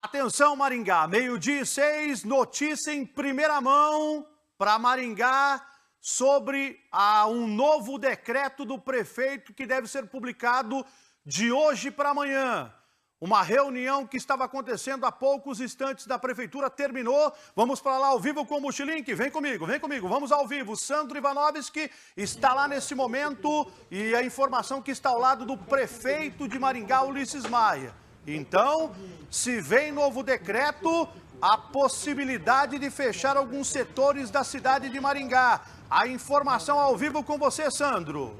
Atenção, Maringá, 12:06, notícia em primeira mão para Maringá sobre um novo decreto do prefeito que deve ser publicado de hoje para amanhã. Uma reunião que estava acontecendo há poucos instantes da prefeitura terminou. Vamos para lá ao vivo com o Mochilink. Vem comigo, vamos ao vivo. Sandro Ivanovski está lá nesse momento e a informação que está ao lado do prefeito de Maringá, Ulisses Maia. Então, se vem novo decreto, a possibilidade de fechar alguns setores da cidade de Maringá. A informação ao vivo com você, Sandro.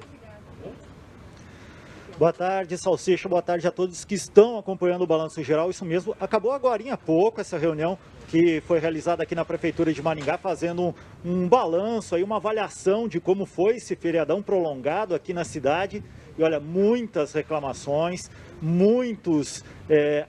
Boa tarde, Salsicha. Boa tarde a todos que estão acompanhando o Balanço Geral. Isso mesmo, acabou agorinha há pouco essa reunião que foi realizada aqui na Prefeitura de Maringá, fazendo um balanço, aí, uma avaliação de como foi esse feriadão prolongado aqui na cidade. E olha, muitas reclamações, muitos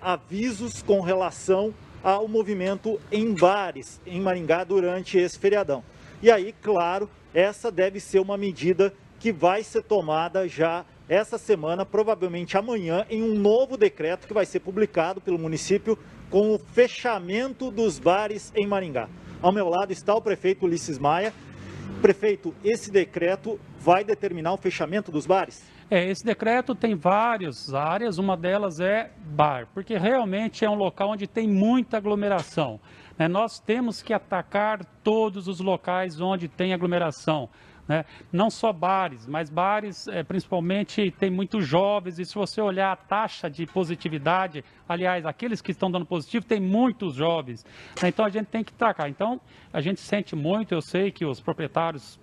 avisos com relação ao movimento em bares em Maringá durante esse feriadão. E aí, claro, essa deve ser uma medida que vai ser tomada já essa semana, provavelmente amanhã, em um novo decreto que vai ser publicado pelo município com o fechamento dos bares em Maringá. Ao meu lado está o prefeito Ulisses Maia. Prefeito, esse decreto vai determinar o fechamento dos bares? Esse decreto tem várias áreas, uma delas é bar, porque realmente é um local onde tem muita aglomeração. Nós temos que atacar todos os locais onde tem aglomeração. Não só bares, mas bares principalmente tem muitos jovens, e se você olhar a taxa de positividade, aliás, aqueles que estão dando positivo, tem muitos jovens, então a gente tem que atacar. Então a gente sente muito, eu sei que os proprietários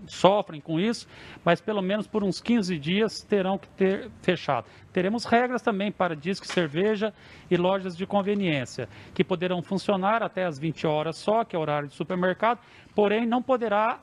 sofrem com isso, mas pelo menos por uns 15 dias terão que ter fechado. Teremos regras também para disque cerveja e lojas de conveniência, que poderão funcionar até às 20 horas só, que é o horário de supermercado, porém não poderá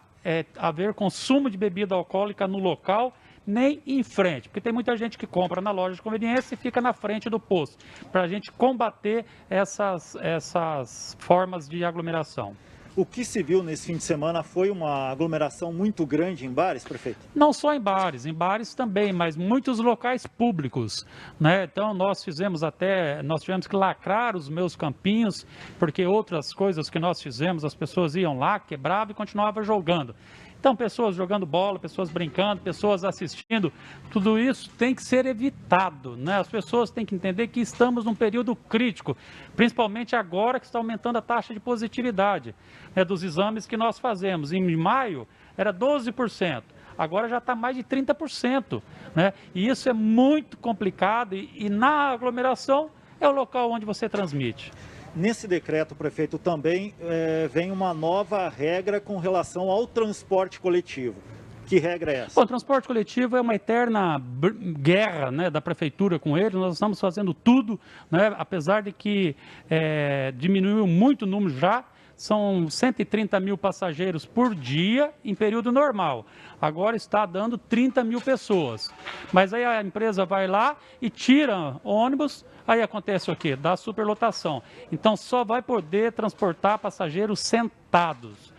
haver consumo de bebida alcoólica no local, nem em frente, porque tem muita gente que compra na loja de conveniência e fica na frente do posto, para a gente combater essas formas de aglomeração. O que se viu nesse fim de semana foi uma aglomeração muito grande em bares, prefeito? Não só em bares também, mas muitos locais públicos, Então nós tivemos que lacrar os meus campinhos, porque outras coisas que nós fizemos, as pessoas iam lá, quebravam e continuavam jogando. Então, pessoas jogando bola, pessoas brincando, pessoas assistindo, tudo isso tem que ser evitado, As pessoas têm que entender que estamos num período crítico, principalmente agora que está aumentando a taxa de positividade dos exames que nós fazemos. Em maio era 12%, agora já está mais de 30%, E isso é muito complicado e na aglomeração é o local onde você transmite. Nesse decreto, prefeito, também vem uma nova regra com relação ao transporte coletivo. Que regra é essa? Bom, o transporte coletivo é uma eterna guerra da prefeitura com ele. Nós estamos fazendo tudo, apesar de que diminuiu muito o número já. São 130 mil passageiros por dia em período normal. Agora está dando 30 mil pessoas. Mas aí a empresa vai lá e tira ônibus, aí acontece o quê? Dá superlotação. Então só vai poder transportar passageiros sentados.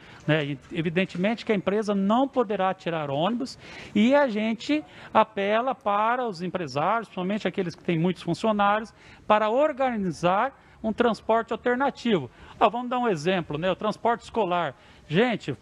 Evidentemente que a empresa não poderá tirar ônibus e a gente apela para os empresários, principalmente aqueles que têm muitos funcionários, para organizar um transporte alternativo. Vamos dar um exemplo, o transporte escolar. Gente,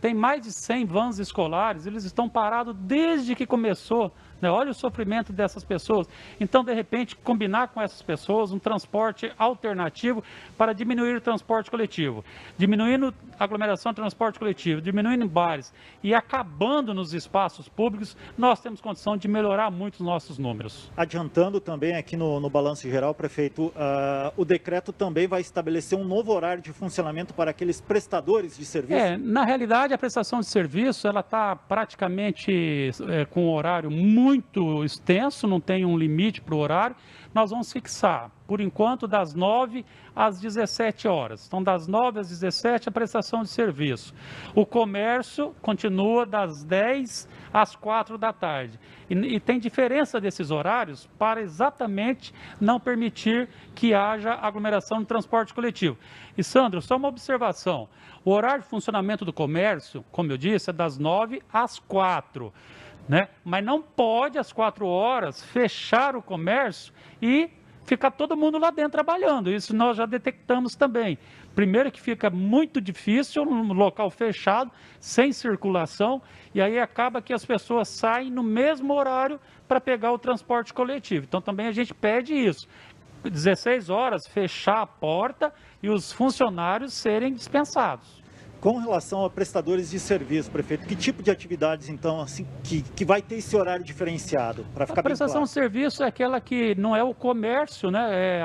tem mais de 100 vans escolares, eles estão parados desde que começou. Olha o sofrimento dessas pessoas. Então, de repente, combinar com essas pessoas um transporte alternativo para diminuir o transporte coletivo. Diminuindo a aglomeração do transporte coletivo, diminuindo em bares e acabando nos espaços públicos, nós temos condição de melhorar muito os nossos números. Adiantando também aqui no Balanço Geral, prefeito, o decreto também vai estabelecer um novo horário de funcionamento para aqueles prestadores de serviço? Na realidade, a prestação de serviço ela está praticamente com um horário muito extenso, não tem um limite para o horário. Nós vamos fixar, por enquanto, das 9 às 17 horas. Então, das 9 às 17, a prestação de serviço. O comércio continua das 10 às 4 da tarde. E tem diferença desses horários para exatamente não permitir que haja aglomeração no transporte coletivo. E, Sandro, só uma observação. O horário de funcionamento do comércio, como eu disse, é das 9 às 4. Mas não pode, às 4 horas, fechar o comércio e ficar todo mundo lá dentro trabalhando. Isso nós já detectamos também. Primeiro que fica muito difícil num local fechado, sem circulação, e aí acaba que as pessoas saem no mesmo horário para pegar o transporte coletivo. Então também a gente pede isso. 16 horas, fechar a porta e os funcionários serem dispensados. Com relação a prestadores de serviço, prefeito, que tipo de atividades, então, assim, que vai ter esse horário diferenciado, para ficar bem claro? A prestação de serviço é aquela que não é o comércio, né? É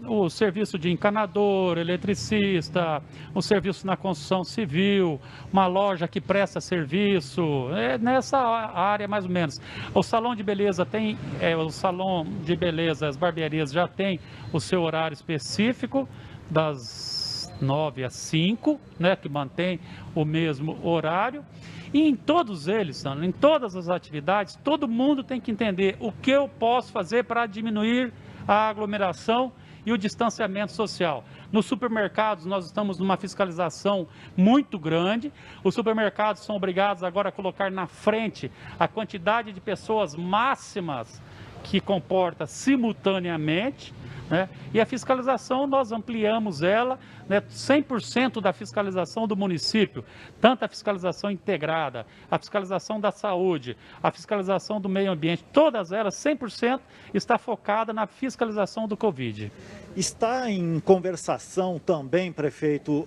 o serviço de encanador, eletricista, o serviço na construção civil, uma loja que presta serviço, é nessa área mais ou menos. O salão de beleza tem, o salão de beleza, as barbearias já tem o seu horário específico, das 9 às 5, né, que mantém o mesmo horário. E em todos eles, Sandro, em todas as atividades, todo mundo tem que entender o que eu posso fazer para diminuir a aglomeração e o distanciamento social. Nos supermercados, nós estamos numa fiscalização muito grande. Os supermercados são obrigados agora a colocar na frente a quantidade de pessoas máximas que comporta simultaneamente, né? E a fiscalização, nós ampliamos ela, né? 100% da fiscalização do município, tanto a fiscalização integrada, a fiscalização da saúde, a fiscalização do meio ambiente, todas elas, 100% está focada na fiscalização do Covid. Está em conversação também, prefeito,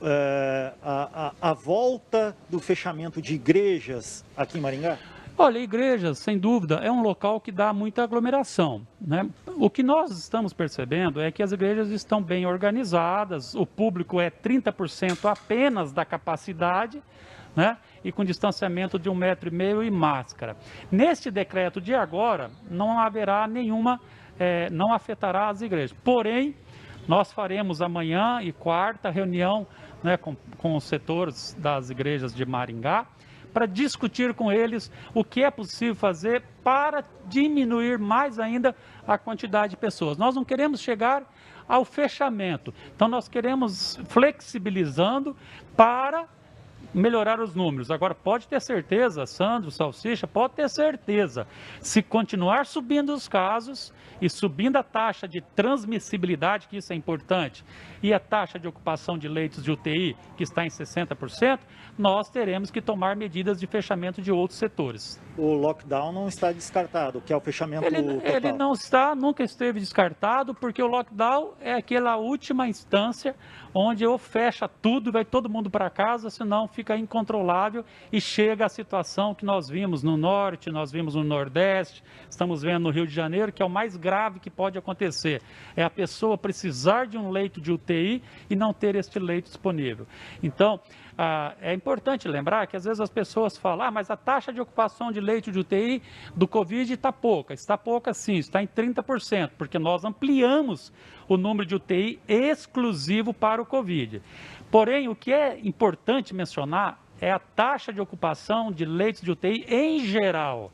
a volta do fechamento de igrejas aqui em Maringá? Olha, igrejas, sem dúvida, é um local que dá muita aglomeração, né? O que nós estamos percebendo é que as igrejas estão bem organizadas, o público é 30% apenas da capacidade, né? E com distanciamento de 1,5 metro e máscara. Neste decreto de agora, não haverá nenhuma, não afetará as igrejas. Porém, nós faremos amanhã e quarta reunião, né, com os setores das igrejas de Maringá, para discutir com eles o que é possível fazer para diminuir mais ainda a quantidade de pessoas. Nós não queremos chegar ao fechamento, então nós queremos flexibilizando para melhorar os números. Agora, pode ter certeza, Sandro, Salsicha, pode ter certeza, se continuar subindo os casos e subindo a taxa de transmissibilidade, que isso é importante, e a taxa de ocupação de leitos de UTI, que está em 60%, nós teremos que tomar medidas de fechamento de outros setores. O lockdown não está descartado, que é o fechamento total. Ele não está, nunca esteve descartado, porque o lockdown é aquela última instância onde ou fecha tudo, vai todo mundo para casa, senão fica incontrolável e chega a situação que nós vimos no Norte, nós vimos no Nordeste, estamos vendo no Rio de Janeiro, que é o mais grave que pode acontecer. É a pessoa precisar de um leito de UTI e não ter este leito disponível. Então, é importante lembrar que às vezes as pessoas falam, mas a taxa de ocupação de leito de UTI do Covid está pouca sim, está em 30%, porque nós ampliamos o número de UTI exclusivo para o Covid. Porém, o que é importante mencionar é a taxa de ocupação de leitos de UTI em geral.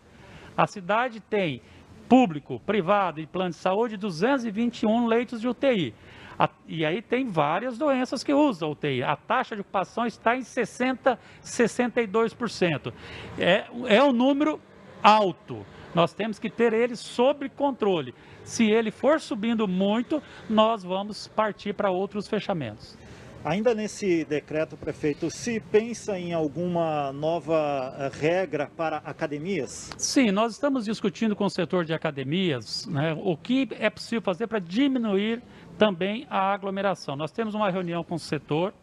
A cidade tem público, privado e plano de saúde 221 leitos de UTI. E aí tem várias doenças que usam UTI. A taxa de ocupação está em 60%, 62%. É um número alto. Nós temos que ter ele sob controle. Se ele for subindo muito, nós vamos partir para outros fechamentos. Ainda nesse decreto, prefeito, se pensa em alguma nova regra para academias? Sim, nós estamos discutindo com o setor de academias, né, o que é possível fazer para diminuir também a aglomeração. Nós temos uma reunião com o setor,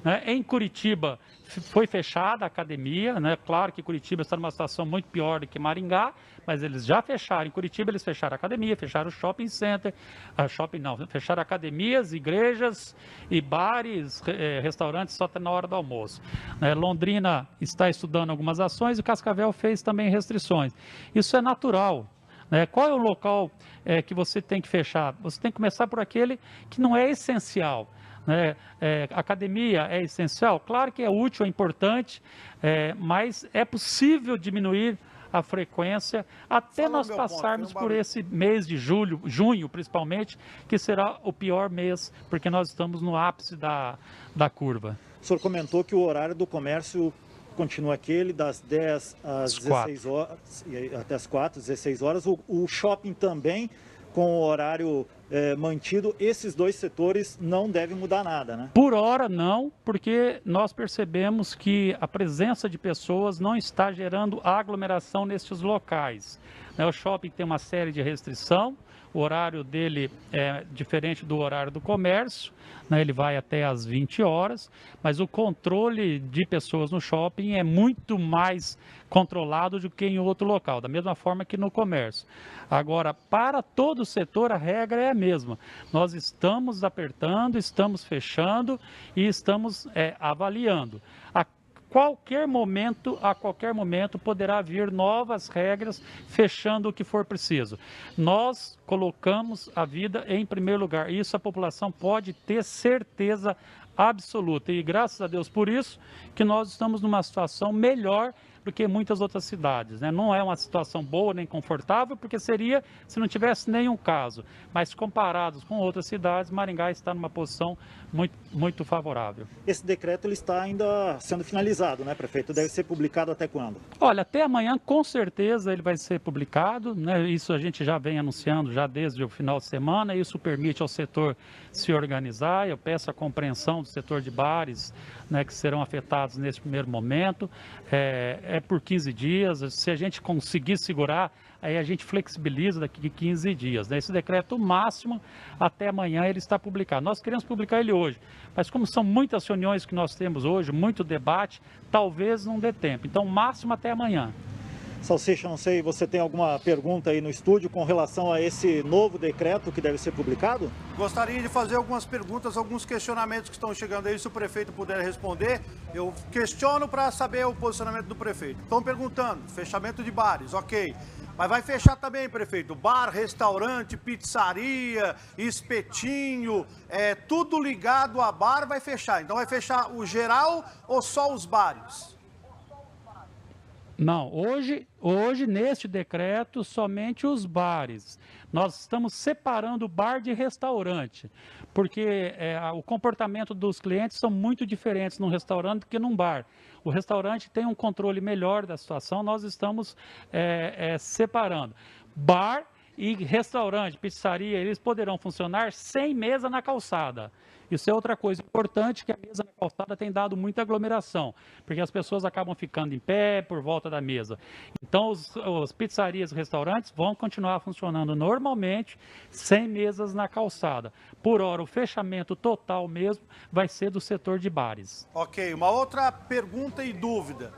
né, em Curitiba foi fechada a academia, né, claro que Curitiba está numa situação muito pior do que Maringá, mas eles já fecharam. Em Curitiba eles fecharam a academia, fecharam o shopping center, fecharam academias, igrejas e bares, restaurantes só até na hora do almoço. Londrina está estudando algumas ações e Cascavel fez também restrições. Isso é natural. Qual é o local que você tem que fechar? Você tem que começar por aquele que não é essencial. Academia é essencial? Claro que é útil, é importante, mas é possível diminuir a frequência até nós passarmos por esse mês de junho principalmente, que será o pior mês, porque nós estamos no ápice da curva. O senhor comentou que o horário do comércio continua aquele das 10 às 16 horas, até as 4, 16 horas. O shopping também com o horário mantido, esses dois setores não devem mudar nada, né? Por hora não, porque nós percebemos que a presença de pessoas não está gerando aglomeração nestes locais. O shopping tem uma série de restrições, o horário dele é diferente do horário do comércio, né? Ele vai até às 20 horas, mas o controle de pessoas no shopping é muito mais controlado do que em outro local, da mesma forma que no comércio. Agora, para todo o setor, a regra é a mesma. Nós estamos apertando, estamos fechando e estamos avaliando. A qualquer momento poderá vir novas regras, fechando o que for preciso. Nós colocamos a vida em primeiro lugar. Isso a população pode ter certeza absoluta. E graças a Deus por isso que nós estamos numa situação melhor do que muitas outras cidades, né? Não é uma situação boa nem confortável, porque seria se não tivesse nenhum caso. Mas comparados com outras cidades, Maringá está numa posição muito favorável. Esse decreto ele está ainda sendo finalizado, né, prefeito? Deve ser publicado até quando? Olha, até amanhã com certeza ele vai ser publicado, né? Isso a gente já vem anunciando já desde o final de semana. Isso permite ao setor se organizar. Eu peço a compreensão do setor de bares, né, que serão afetados nesse primeiro momento. É por 15 dias, se a gente conseguir segurar, aí a gente flexibiliza daqui a 15 dias. Né? Esse decreto máximo, até amanhã ele está publicado. Nós queremos publicar ele hoje, mas como são muitas reuniões que nós temos hoje, muito debate, talvez não dê tempo. Então, máximo até amanhã. Salsicha, não sei, você tem alguma pergunta aí no estúdio com relação a esse novo decreto que deve ser publicado? Gostaria de fazer algumas perguntas, alguns questionamentos que estão chegando aí, se o prefeito puder responder. Eu questiono para saber o posicionamento do prefeito. Estão perguntando, fechamento de bares, ok. Mas vai fechar também, prefeito, bar, restaurante, pizzaria, espetinho, tudo ligado a bar vai fechar. Então vai fechar o geral ou só os bares? Não, hoje neste decreto, somente os bares. Nós estamos separando o bar de restaurante, porque o comportamento dos clientes são muito diferentes num restaurante do que num bar. O restaurante tem um controle melhor da situação, nós estamos separando. Bar e restaurante, pizzaria, eles poderão funcionar sem mesa na calçada. Isso é outra coisa importante, que a mesa na calçada tem dado muita aglomeração, porque as pessoas acabam ficando em pé por volta da mesa. Então, os pizzarias e restaurantes vão continuar funcionando normalmente, sem mesas na calçada. Por hora, o fechamento total mesmo vai ser do setor de bares. Ok, uma outra pergunta e dúvida.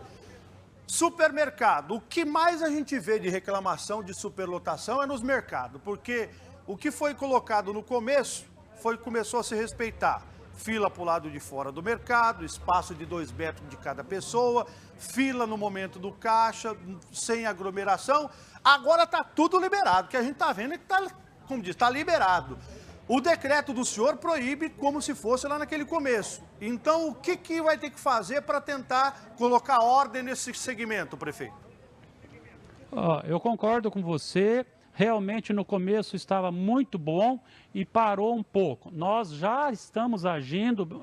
Supermercado, o que mais a gente vê de reclamação de superlotação é nos mercados, porque o que foi colocado no começo começou a se respeitar. Fila para o lado de fora do mercado, espaço de 2 metros de cada pessoa, fila no momento do caixa, sem aglomeração. Agora está tudo liberado, que a gente está vendo que está, como diz, está liberado. O decreto do senhor proíbe como se fosse lá naquele começo. Então, o que vai ter que fazer para tentar colocar ordem nesse segmento, prefeito? Eu concordo com você. Realmente no começo estava muito bom e parou um pouco. Nós já estamos agindo,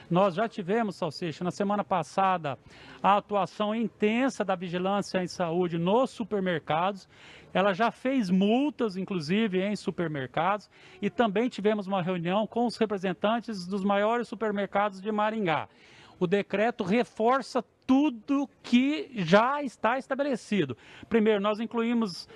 nós já tivemos, Salsicha, na semana passada, a atuação intensa da Vigilância em Saúde nos supermercados. Ela já fez multas, inclusive, em supermercados, e também tivemos uma reunião com os representantes dos maiores supermercados de Maringá. O decreto reforça tudo que já está estabelecido. Primeiro, nós incluímos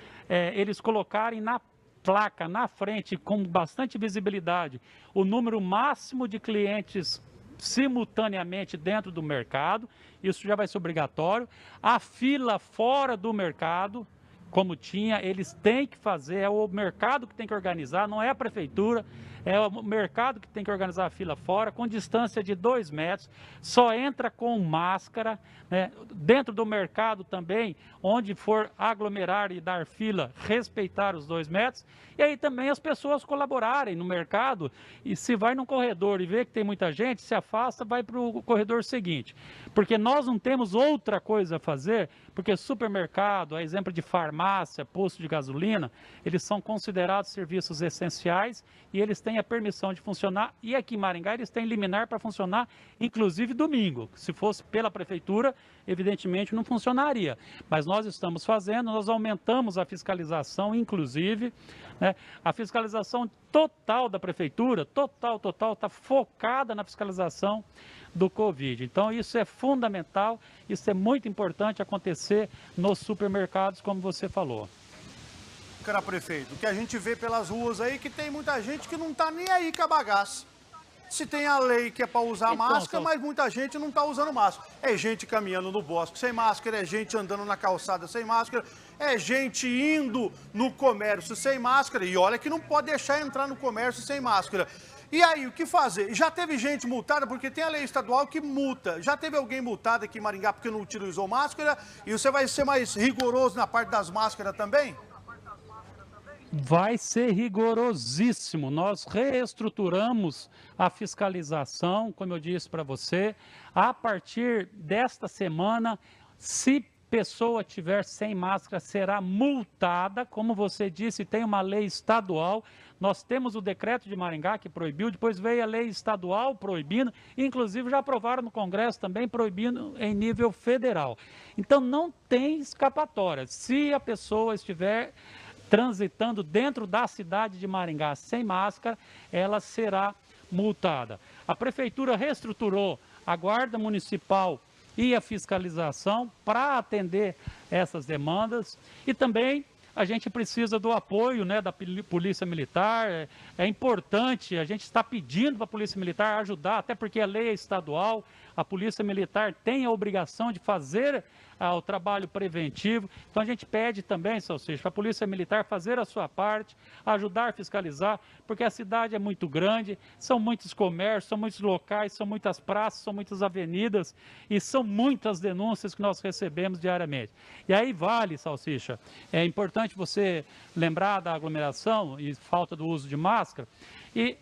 eles colocarem na placa, na frente, com bastante visibilidade, o número máximo de clientes simultaneamente dentro do mercado. Isso já vai ser obrigatório. A fila fora do mercado, como tinha, eles têm que fazer, é o mercado que tem que organizar, não é a prefeitura, é o mercado que tem que organizar a fila fora, com distância de 2 metros, só entra com máscara, né? Dentro do mercado também, onde for aglomerar e dar fila, respeitar os 2 metros, e aí também as pessoas colaborarem no mercado, e se vai num corredor e vê que tem muita gente, se afasta, vai para o corredor seguinte, porque nós não temos outra coisa a fazer, porque supermercado, a exemplo de farmácia, farmácia, posto de gasolina, eles são considerados serviços essenciais e eles têm a permissão de funcionar. E aqui em Maringá eles têm liminar para funcionar, inclusive domingo. Se fosse pela prefeitura, evidentemente não funcionaria. Mas nós estamos fazendo, nós aumentamos a fiscalização, inclusive, né? A fiscalização total da prefeitura, total, está focada na fiscalização do Covid. Então isso é fundamental, isso é muito importante acontecer nos supermercados, como você falou. Cara prefeito, o que a gente vê pelas ruas aí que tem muita gente que não tá nem aí com a bagaça. Se tem a lei que é para usar máscara, mas muita gente não está usando máscara. É gente caminhando no bosque sem máscara, é gente andando na calçada sem máscara, é gente indo no comércio sem máscara. E olha que não pode deixar entrar no comércio sem máscara. E aí, o que fazer? Já teve gente multada, porque tem a lei estadual que multa. Já teve alguém multado aqui em Maringá porque não utilizou máscara? E você vai ser mais rigoroso na parte das máscaras também? Vai ser rigorosíssimo. Nós reestruturamos a fiscalização, como eu disse para você. A partir desta semana, se pessoa tiver sem máscara, será multada. Como você disse, tem uma lei estadual. Nós temos o decreto de Maringá que proibiu, depois veio a lei estadual proibindo, inclusive já aprovaram no Congresso também proibindo em nível federal. Então não tem escapatória. Se a pessoa estiver transitando dentro da cidade de Maringá sem máscara, ela será multada. A prefeitura reestruturou a guarda municipal e a fiscalização para atender essas demandas e também a gente precisa do apoio, né, da Polícia Militar. É importante, a gente está pedindo para a Polícia Militar ajudar, até porque a lei é estadual, a Polícia Militar tem a obrigação de fazer o trabalho preventivo. Então a gente pede também, Salsicha, para a Polícia Militar fazer a sua parte, ajudar a fiscalizar, porque a cidade é muito grande, são muitos comércios, são muitos locais, são muitas praças, são muitas avenidas e são muitas denúncias que nós recebemos diariamente. E aí vale, Salsicha, é importante você lembrar da aglomeração e falta do uso de máscara, e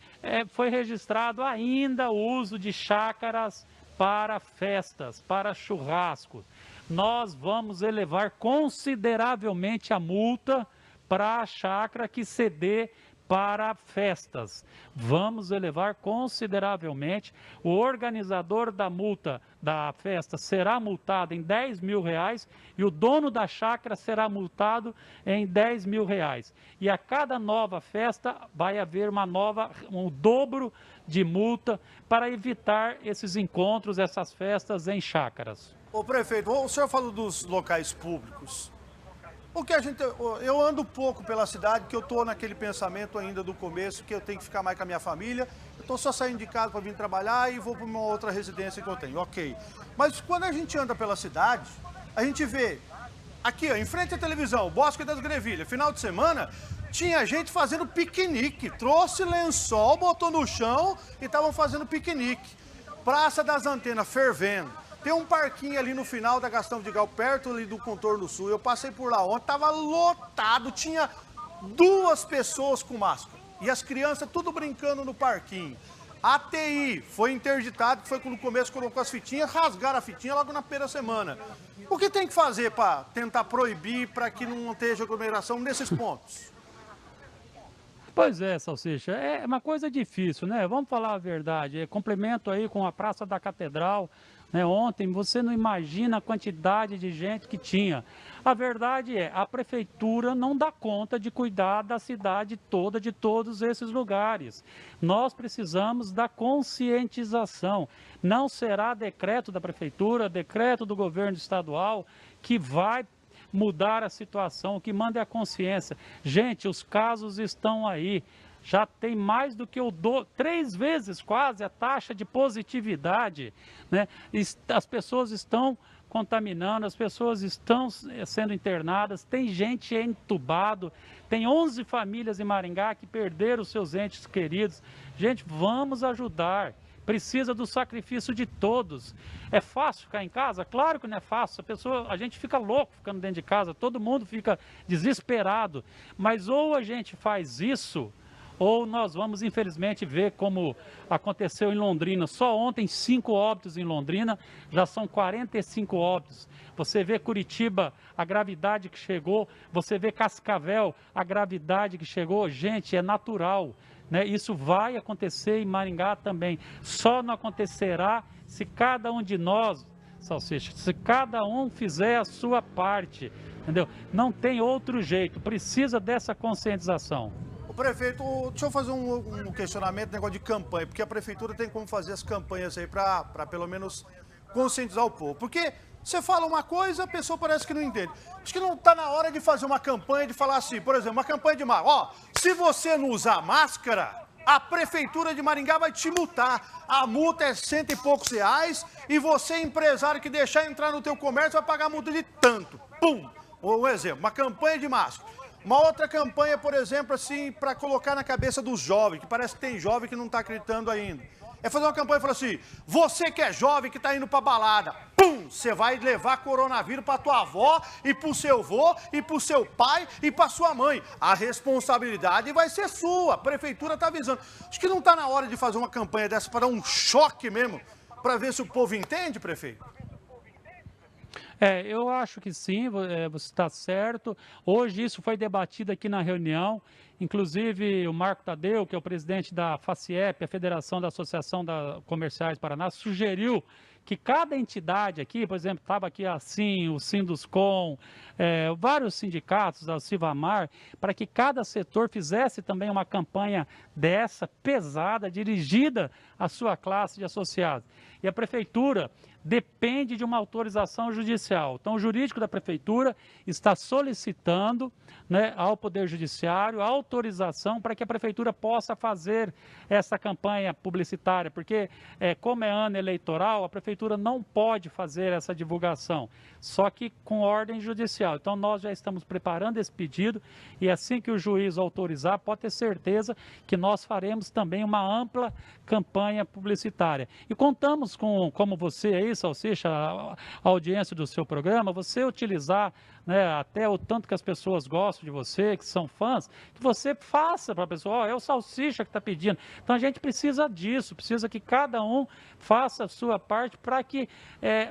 foi registrado ainda o uso de chácaras para festas, para churrascos. Nós vamos elevar consideravelmente a multa para a chácara que ceder para festas. Vamos elevar consideravelmente. O organizador da multa da festa será multado em R$10 mil e o dono da chácara será multado em R$10 mil. E a cada nova festa vai haver um dobro de multa para evitar esses encontros, essas festas em chácaras. Ô prefeito, o senhor falou dos locais públicos. O que eu ando pouco pela cidade, que eu estou naquele pensamento ainda do começo, que eu tenho que ficar mais com a minha família. Eu estou só saindo de casa para vir trabalhar e vou para uma outra residência que eu tenho, ok. Mas quando a gente anda pela cidade, a gente vê, aqui ó, em frente à televisão, Bosque das Grevilhas, final de semana, tinha gente fazendo piquenique, trouxe lençol, botou no chão e estavam fazendo piquenique. Praça das Antenas fervendo. Tem um parquinho ali no final da Gastão Vidigal, perto ali do Contorno Sul. Eu passei por lá ontem, estava lotado, tinha 2 pessoas com máscara. E as crianças tudo brincando no parquinho. A TI foi interditado, que foi no começo, colocou as fitinhas, rasgaram a fitinha logo na primeira semana. O que tem que fazer para tentar proibir, para que não esteja aglomeração nesses pontos? Pois é, Salsicha, é uma coisa difícil, né? Vamos falar a verdade. Complemento aí com a Praça da Catedral, né? Ontem você não imagina a quantidade de gente que tinha. A verdade é, a prefeitura não dá conta de cuidar da cidade toda, de todos esses lugares. Nós precisamos da conscientização. Não será decreto da prefeitura, decreto do governo estadual que vai mudar a situação, o que manda é a consciência. Gente, os casos estão aí. Já tem mais do que 3 vezes quase a taxa de positividade, né? As pessoas estão contaminando, as pessoas estão sendo internadas, tem gente entubado, tem 11 famílias em Maringá que perderam seus entes queridos. Gente, vamos ajudar. Precisa do sacrifício de todos. É fácil ficar em casa? Claro que não é fácil. A gente fica louco ficando dentro de casa, todo mundo fica desesperado. Mas ou a gente faz isso, ou nós vamos, infelizmente, ver como aconteceu em Londrina. Só ontem, 5 óbitos em Londrina, já são 45 óbitos. Você vê Curitiba, a gravidade que chegou, você vê Cascavel, a gravidade que chegou. Gente, é natural, né? Isso vai acontecer em Maringá também. Só não acontecerá se cada um de nós, Salsicha, se cada um fizer a sua parte, entendeu? Não tem outro jeito, precisa dessa conscientização. O prefeito, deixa eu fazer um questionamento, negócio de campanha, porque a prefeitura tem como fazer as campanhas aí para pelo menos conscientizar o povo. Porque você fala uma coisa, a pessoa parece que não entende. Acho que não está na hora de fazer uma campanha, de falar assim, por exemplo, uma campanha de máscara. Ó, se você não usar máscara, a prefeitura de Maringá vai te multar. A multa é R$100 e poucos e você, empresário, que deixar entrar no teu comércio, vai pagar multa de tanto. Pum! Um exemplo, uma campanha de máscara. Uma outra campanha, por exemplo, assim, para colocar na cabeça dos jovens, que parece que tem jovem que não está acreditando ainda. É fazer uma campanha e falar assim, você que é jovem, que está indo para balada, pum, você vai levar coronavírus para tua avó, e para o seu avô, e para o seu pai, e para sua mãe. A responsabilidade vai ser sua, a prefeitura está avisando. Acho que não está na hora de fazer uma campanha dessa para dar um choque mesmo, para ver se o povo entende, prefeito? Eu acho que sim, você está certo. Hoje isso foi debatido aqui na reunião. Inclusive o Marco Tadeu, que é o presidente da FACIEP, a Federação da Associação da Comerciais Paraná, sugeriu que cada entidade aqui, por exemplo, estava aqui assim, o Sinduscom, vários sindicatos, a Civamar, para que cada setor fizesse também uma campanha dessa, pesada, dirigida à sua classe de associados. E a prefeitura depende de uma autorização judicial. Então, o jurídico da prefeitura está solicitando, né, ao Poder Judiciário a autorização para que a prefeitura possa fazer essa campanha publicitária, porque como é ano eleitoral, a prefeitura não pode fazer essa divulgação, só que com ordem judicial. Então, nós já estamos preparando esse pedido e assim que o juiz autorizar, pode ter certeza que nós faremos também uma ampla campanha publicitária. E contamos com, como você aí, Salsicha, a audiência do seu programa, você utilizar, né, até o tanto que as pessoas gostam de você, que são fãs, que você faça para a pessoa, é o Salsicha que está pedindo. Então a gente precisa disso, precisa que cada um faça a sua parte para que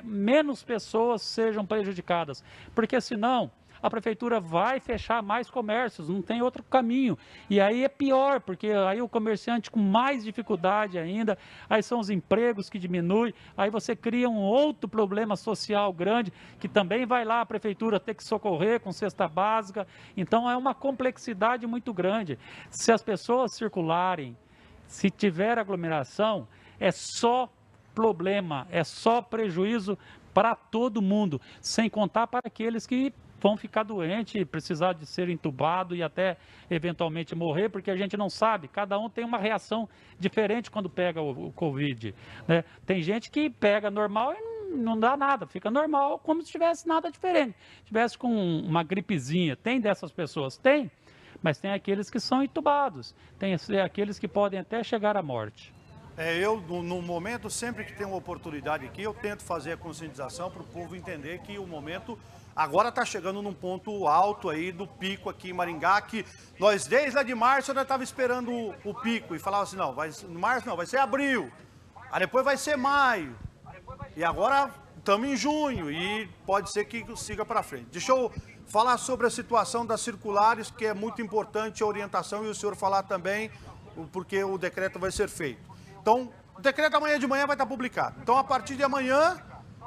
menos pessoas sejam prejudicadas, porque senão a prefeitura vai fechar mais comércios, não tem outro caminho. E aí é pior, porque aí o comerciante com mais dificuldade ainda, aí são os empregos que diminuem, aí você cria um outro problema social grande, que também vai lá a prefeitura ter que socorrer com cesta básica. Então é uma complexidade muito grande. Se as pessoas circularem, se tiver aglomeração, é só problema, é só prejuízo para todo mundo, sem contar para aqueles que vão ficar doentes, precisar de ser entubado e até eventualmente morrer, porque a gente não sabe, cada um tem uma reação diferente quando pega o Covid, né? Tem gente que pega normal e não dá nada, fica normal como se tivesse nada diferente, tivesse com uma gripezinha. Tem dessas pessoas? Tem, mas tem aqueles que são entubados, tem aqueles que podem até chegar à morte. Eu, no momento, sempre que tem uma oportunidade aqui, eu tento fazer a conscientização para o povo entender que o momento agora está chegando num ponto alto aí do pico aqui em Maringá, que nós desde lá de março ainda estava esperando o pico e falava assim, não, março não, vai ser abril, aí depois vai ser maio, e agora estamos em junho e pode ser que siga para frente. Deixa eu falar sobre a situação das circulares, que é muito importante a orientação, e o senhor falar também, porque o decreto vai ser feito. Então, o decreto amanhã de manhã vai estar publicado. Então, a partir de amanhã,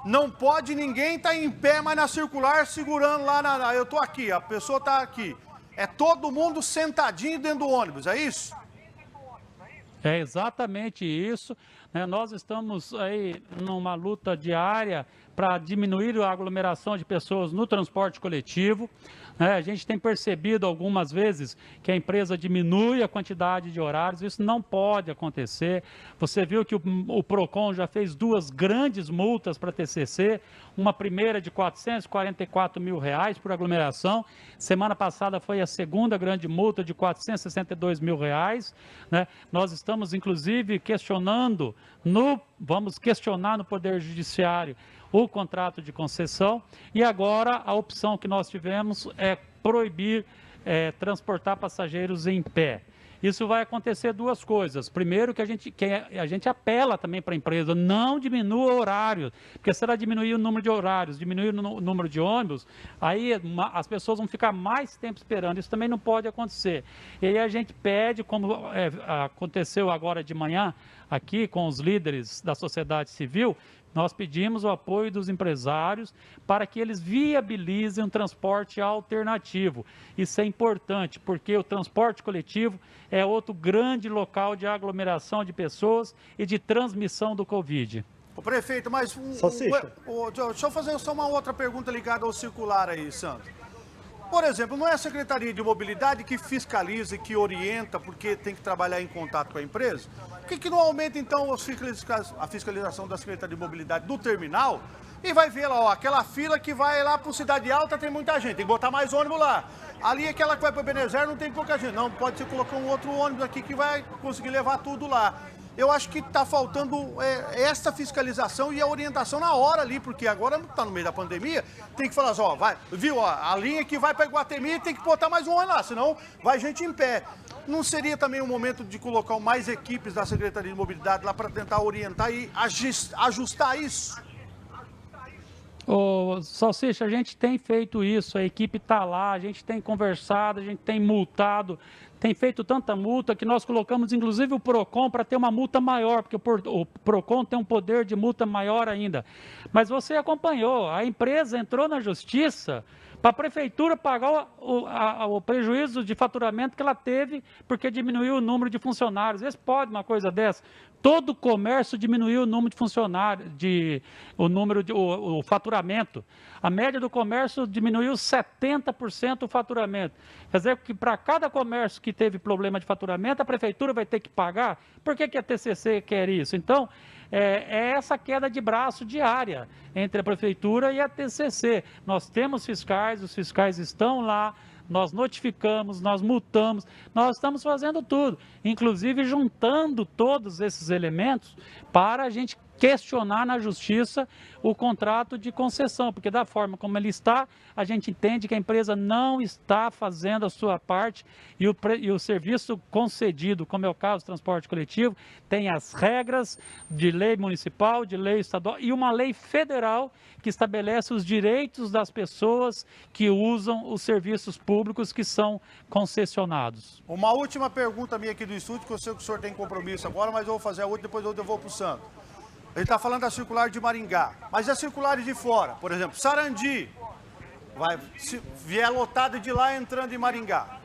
não pode ninguém estar em pé, mas na circular, segurando lá, eu estou aqui, a pessoa está aqui. É todo mundo sentadinho dentro do ônibus, é isso? É exatamente isso, né? Nós estamos aí numa luta diária para diminuir a aglomeração de pessoas no transporte coletivo. A gente tem percebido algumas vezes que a empresa diminui a quantidade de horários, isso não pode acontecer. Você viu que o PROCON já fez 2 grandes multas para a TCC, uma primeira de R$444 mil por aglomeração, semana passada foi a segunda grande multa de R$462 mil, né? Nós estamos inclusive questionando, vamos questionar no Poder Judiciário o contrato de concessão, e agora a opção que nós tivemos é proibir transportar passageiros em pé. isso vai acontecer duas coisas. Primeiro, que a gente apela também para a empresa, não diminua o horário, porque se ela diminuir o número de horários, diminuir o número de ônibus, aí as pessoas vão ficar mais tempo esperando. Isso também não pode acontecer. E aí a gente pede, como aconteceu agora de manhã, aqui com os líderes da sociedade civil, nós pedimos o apoio dos empresários para que eles viabilizem um transporte alternativo. Isso é importante, porque o transporte coletivo é outro grande local de aglomeração de pessoas e de transmissão do Covid. O prefeito, mas deixa eu fazer só uma outra pergunta ligada ao circular aí, Sandro. Por exemplo, não é a Secretaria de Mobilidade que fiscaliza e que orienta, porque tem que trabalhar em contato com a empresa? Por que não aumenta, então, a fiscalização da Secretaria de Mobilidade do terminal e vai ver lá, ó, aquela fila que vai lá para o Cidade Alta tem muita gente, tem que botar mais ônibus lá. Ali, aquela que vai para o Ebenezer não tem pouca gente. Não, pode ser colocar um outro ônibus aqui que vai conseguir levar tudo lá. Eu acho que está faltando essa fiscalização e a orientação na hora ali, porque agora está no meio da pandemia, tem que falar assim, ó, vai, viu, ó, a linha que vai para Iguatemi tem que botar mais um ônibus lá, senão vai gente em pé. Não seria também o momento de colocar mais equipes da Secretaria de Mobilidade lá para tentar orientar e ajustar isso? Ô, Salsicha, a gente tem feito isso, a equipe está lá, a gente tem conversado, a gente tem multado, tem feito tanta multa que nós colocamos inclusive o PROCON para ter uma multa maior, porque o PROCON tem um poder de multa maior ainda. Mas você acompanhou, a empresa entrou na justiça para a prefeitura pagar o prejuízo de faturamento que ela teve porque diminuiu o número de funcionários. Vê se pode uma coisa dessa. Todo o comércio diminuiu o número de funcionários, o faturamento. A média do comércio diminuiu 70% o faturamento. Quer dizer que para cada comércio que teve problema de faturamento, a prefeitura vai ter que pagar. Por que a TCC quer isso? Então, é essa queda de braço diária entre a prefeitura e a TCC. Nós temos fiscais, os fiscais estão lá, nós notificamos, nós multamos, nós estamos fazendo tudo, inclusive juntando todos esses elementos para a gente questionar na justiça o contrato de concessão, porque da forma como ele está, a gente entende que a empresa não está fazendo a sua parte e o serviço concedido, como é o caso do transporte coletivo, tem as regras de lei municipal, de lei estadual e uma lei federal que estabelece os direitos das pessoas que usam os serviços públicos que são concessionados. Uma última pergunta minha aqui do estúdio, que eu sei que o senhor tem compromisso agora, mas eu vou fazer a outra, depois eu devolvo para o Santo. Ele está falando da circular de Maringá, mas as circulares de fora, por exemplo, Sarandi, se vier lotado de lá entrando em Maringá.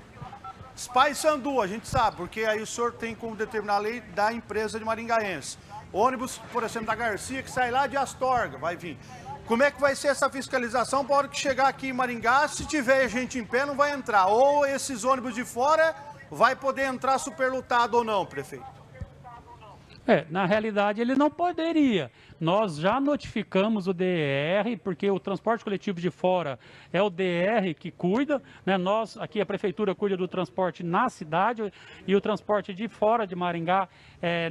Paysandu, a gente sabe, porque aí o senhor tem como determinar a lei da empresa de maringaense. Ônibus, por exemplo, da Garcia, que sai lá de Astorga, vai vir. Como é que vai ser essa fiscalização para a hora que chegar aqui em Maringá, se tiver gente em pé, não vai entrar? Ou esses ônibus de fora vai poder entrar superlotado ou não, prefeito? Na realidade, ele não poderia. Nós já notificamos o DER, porque o transporte coletivo de fora é o DER que cuida, né? Nós, aqui a prefeitura cuida do transporte na cidade e o transporte de fora de Maringá,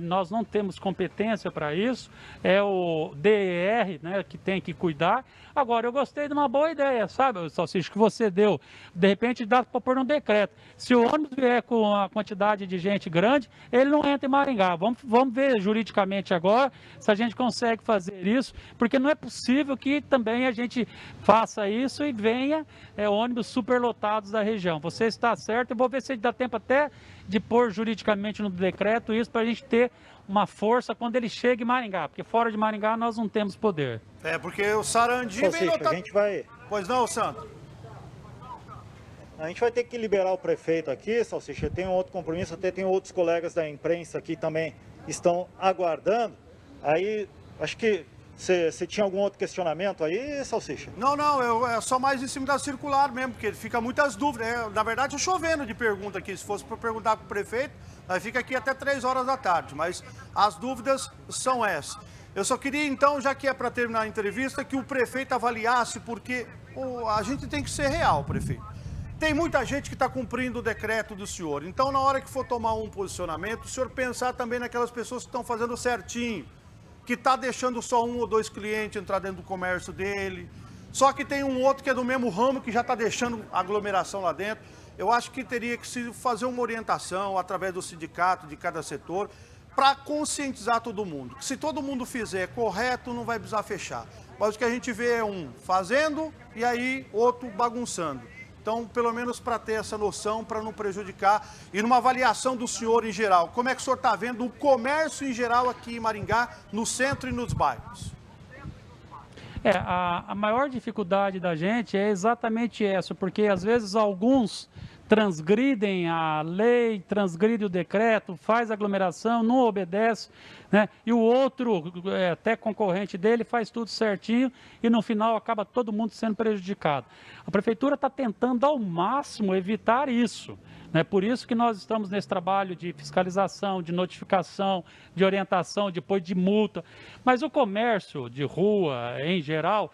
nós não temos competência para isso, é o DER, né, que tem que cuidar. Agora, eu gostei de uma boa ideia, sabe, Salsicha, que você deu. De repente, dá para pôr um decreto. Se o ônibus vier com a quantidade de gente grande, ele não entra em Maringá. Vamos ver juridicamente agora se a gente consegue fazer isso, porque não é possível que também a gente faça isso e venha ônibus superlotados da região. Você está certo, eu vou ver se dá tempo até de pôr juridicamente no decreto isso para a gente ter uma força quando ele chega em Maringá, porque fora de Maringá nós não temos poder. Porque o Sarandi vem lotado. A gente vai... Pois não, Santo? A gente vai ter que liberar o prefeito aqui, Salsicha, tem um outro compromisso, até tem outros colegas da imprensa aqui também estão aguardando. Aí, acho que você tinha algum outro questionamento aí, Salsicha? Não, é só mais em cima da circular mesmo, porque fica muitas dúvidas. Na verdade, eu chovendo de pergunta aqui. Se fosse para perguntar para o prefeito, aí fica aqui até 3 horas da tarde, mas as dúvidas são essas. Eu só queria, então, já que é para terminar a entrevista, que o prefeito avaliasse, porque a gente tem que ser real, prefeito. Tem muita gente que está cumprindo o decreto do senhor. Então, na hora que for tomar um posicionamento, o senhor pensar também naquelas pessoas que estão fazendo certinho, que está deixando só 1 ou 2 clientes entrar dentro do comércio dele. Só que tem um outro que é do mesmo ramo, que já está deixando aglomeração lá dentro. eu acho que teria que se fazer uma orientação através do sindicato de cada setor para conscientizar todo mundo. Que se todo mundo fizer correto, não vai precisar fechar. Mas o que a gente vê é um fazendo e aí outro bagunçando. Então, pelo menos para ter essa noção, para não prejudicar. E numa avaliação do senhor em geral, como é que o senhor está vendo o comércio em geral aqui em Maringá, no centro e nos bairros? A maior dificuldade da gente é exatamente essa, porque às vezes alguns transgridem a lei, transgridem o decreto, faz aglomeração, não obedece, né? E o outro, até concorrente dele, faz tudo certinho e no final acaba todo mundo sendo prejudicado. A prefeitura está tentando ao máximo evitar isso. Por isso que nós estamos nesse trabalho de fiscalização, de notificação, de orientação, depois de multa. Mas o comércio de rua, em geral,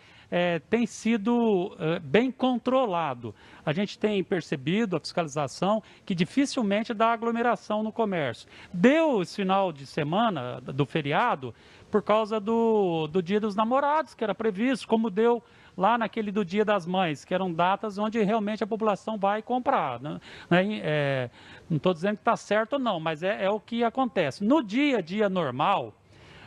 tem sido bem controlado. A gente tem percebido a fiscalização que dificilmente dá aglomeração no comércio. Deu esse final de semana do feriado por causa do Dia dos Namorados, que era previsto, como deu lá naquele do Dia das Mães, que eram datas onde realmente a população vai comprar. Né? Não estou dizendo que está certo ou não, mas é o que acontece. No dia a dia normal,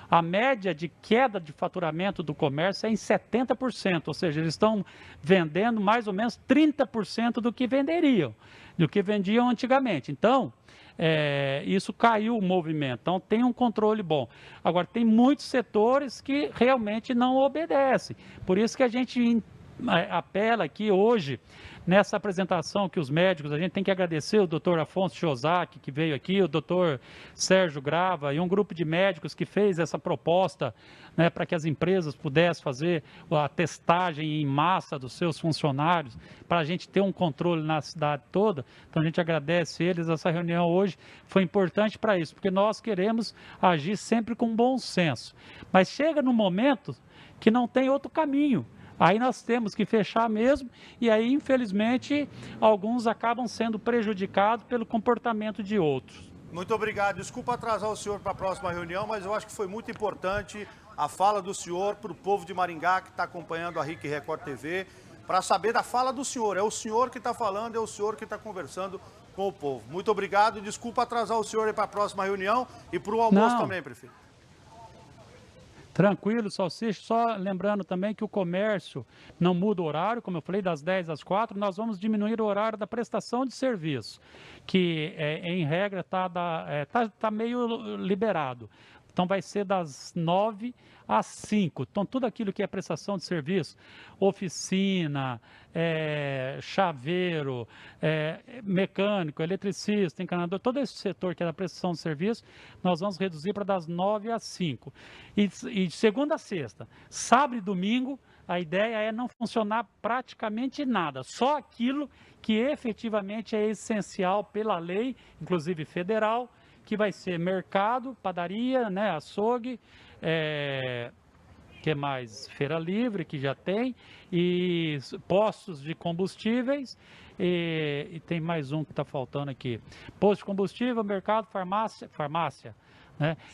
a média de queda de faturamento do comércio é em 70%, ou seja, eles estão vendendo mais ou menos 30% do que venderiam, do que vendiam antigamente. Então, isso caiu o movimento, então tem um controle bom. Agora, tem muitos setores que realmente não obedecem, por isso que a gente apela aqui hoje, nessa apresentação que os médicos, a gente tem que agradecer o doutor Afonso Chiozaki, que veio aqui, o doutor Sérgio Grava e um grupo de médicos que fez essa proposta, para que as empresas pudessem fazer a testagem em massa dos seus funcionários, para a gente ter um controle na cidade toda. Então a gente agradece eles, essa reunião hoje foi importante para isso, porque nós queremos agir sempre com bom senso. Mas chega num momento que não tem outro caminho. Aí nós temos que fechar mesmo e aí, infelizmente, alguns acabam sendo prejudicados pelo comportamento de outros. Muito obrigado. Desculpa atrasar o senhor para a próxima reunião, mas eu acho que foi muito importante a fala do senhor para o povo de Maringá que está acompanhando a RIC Record TV, para saber da fala do senhor. É o senhor que está falando, é o senhor que está conversando com o povo. Muito obrigado. Desculpa atrasar o senhor para a próxima reunião e para o almoço também, prefeito. Tranquilo, Salsicha. Só lembrando também que o comércio não muda o horário, como eu falei, das 10 às 4, nós vamos diminuir o horário da prestação de serviço, que em regra tá meio liberado. Então vai ser das 9 às 5. Então tudo aquilo que é prestação de serviço, oficina, chaveiro, mecânico, eletricista, encanador, todo esse setor que é da prestação de serviço, nós vamos reduzir para das 9 às 5. E de segunda a sexta, sábado e domingo, a ideia é não funcionar praticamente nada, só aquilo que efetivamente é essencial pela lei, inclusive federal, que vai ser mercado, padaria, açougue, que mais? Feira livre, que já tem, e postos de combustíveis, e tem mais um que está faltando aqui. Posto de combustível, mercado, farmácia.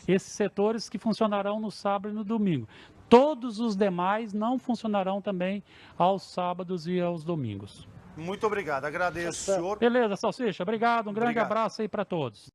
Esses setores que funcionarão no sábado e no domingo. Todos os demais não funcionarão também aos sábados e aos domingos. Muito obrigado, agradeço, senhor. Beleza, Salsicha, obrigado, um grande abraço aí para todos.